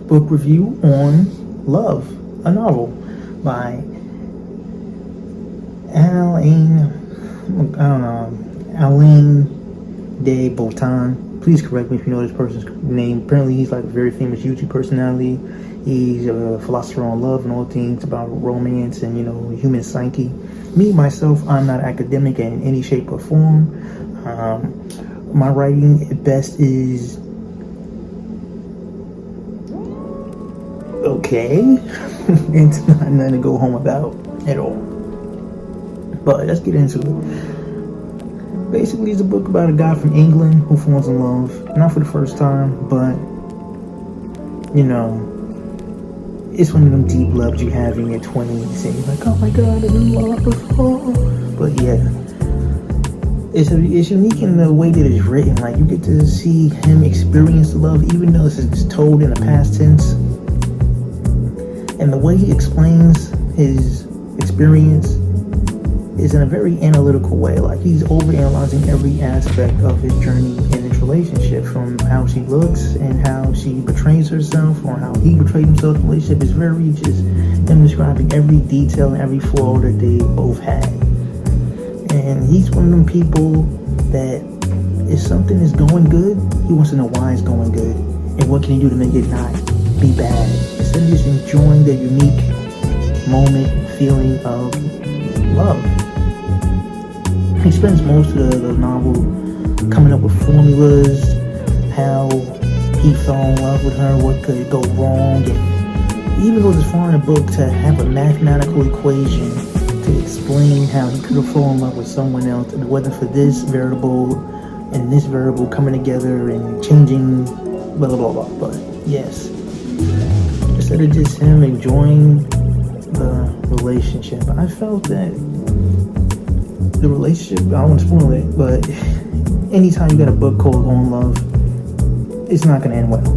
book review on Love, a novel by Alaine de Botton. Please correct me if you know this person's name. Apparently, he's like a very famous YouTube personality. He's a philosopher on love and all things about romance and, human psyche. Me, myself, I'm not academic in any shape or form. My writing at best is okay. It's not nothing to go home about at all. But let's get into it. Basically, it's a book about a guy from England who falls in love, not for the first time, but, it's one of them deep loves you have in your 20s, and you're like, oh my god, I knew love before. But yeah, it's unique in the way that it's written. Like, you get to see him experience the love, even though this is told in the past tense. And the way he explains his experience is in a very analytical way. Like, he's overanalyzing every aspect of his journey in this relationship, from how she looks and how she betrays herself, or how he betrayed himself. The relationship is very just him describing every detail and every flaw that they both had. And he's one of them people that if something is going good, he wants to know why it's going good and what can he do to make it not be bad, instead of just enjoying the unique moment, feeling of love. He spends most of the novel coming up with formulas, how he fell in love with her, what could go wrong, and he even goes as far in the book to have a mathematical equation to explain how he could have fallen in love with someone else, and whether for this variable and this variable coming together and changing blah blah blah blah. But yes, instead of just him enjoying the relationship, I felt that the relationship, I don't want to spoil it, but anytime you got a book called On Love, it's not going to end well.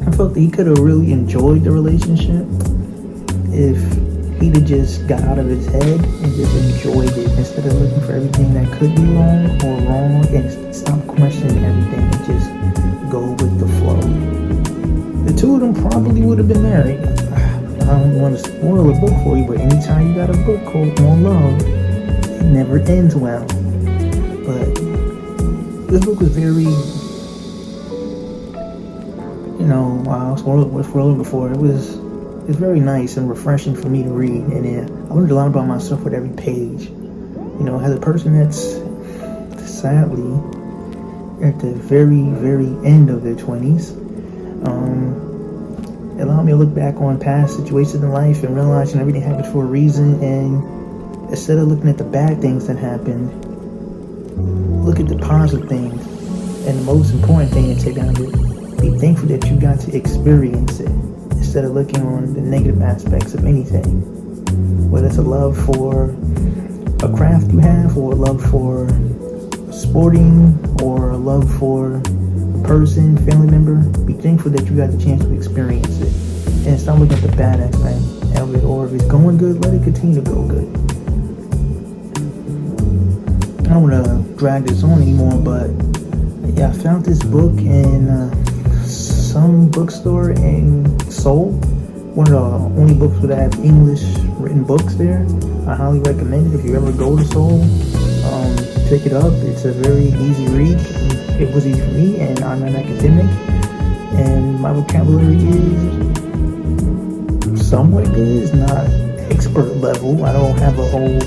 I felt that he could have really enjoyed the relationship if he'd have just got out of his head and just enjoyed it, instead of looking for everything that could be wrong, and stop questioning everything and just go with the flow. The two of them probably would have been married. I don't want to spoil a book for you, but anytime you got a book called On Love, it never ends well. But this book was very, I was spoiled before. It's very nice and refreshing for me to read, and I learned a lot about myself with every page. As a person that's sadly at the very, very end of their 20s, it allowed me to look back on past situations in life and realize everything happens for a reason, and instead of looking at the bad things that happened, look at the positive things. And the most important thing to take out of it, be thankful that you got to experience it, instead of looking on the negative aspects of anything. Whether it's a love for a craft you have, or a love for sporting, or a love for a person, family member, be thankful that you got the chance to experience it. And stop looking at the bad aspect of it, or if it's going good, let it continue to go good. I don't want to drag this on anymore, but yeah, I found this book in some bookstore in Seoul. One of the only books that have English written books there. I highly recommend it if you ever go to Seoul. Pick it up. It's a very easy read. It was easy for me, and I'm an academic, and my vocabulary is somewhat good. It's not expert level. I don't have a whole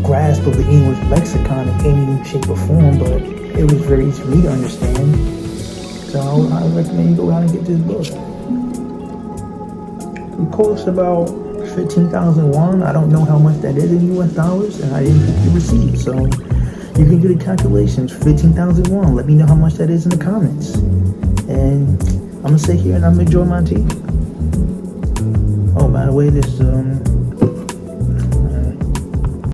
grasp of the English lexicon in any shape or form, but it was very easy for me to understand. So I recommend you go out and get this book. It costs about 15,000 won. I don't know how much that is in US dollars, and I didn't get the receipt, so you can do the calculations. 15,000 won. Let me know how much that is in the comments. And I'm gonna sit here and I'm gonna enjoy my tea. Oh, by the way, this